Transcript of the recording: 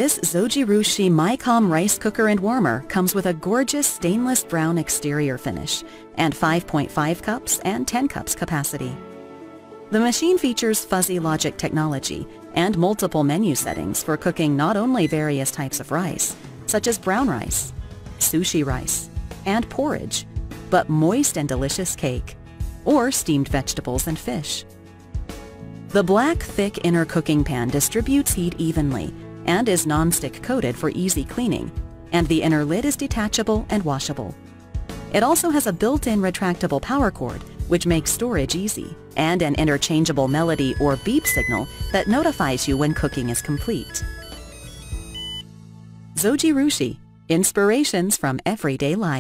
This Zojirushi Micom rice cooker and warmer comes with a gorgeous stainless brown exterior finish and 5.5 cups and 10 cups capacity. The machine features fuzzy logic technology and multiple menu settings for cooking not only various types of rice, such as brown rice, sushi rice, and porridge, but moist and delicious cake, or steamed vegetables and fish. The black, thick inner cooking pan distributes heat evenly and is non-stick coated for easy cleaning, and the inner lid is detachable and washable. It also has a built-in retractable power cord, which makes storage easy, and an interchangeable melody or beep signal that notifies you when cooking is complete. Zojirushi, inspirations from everyday life.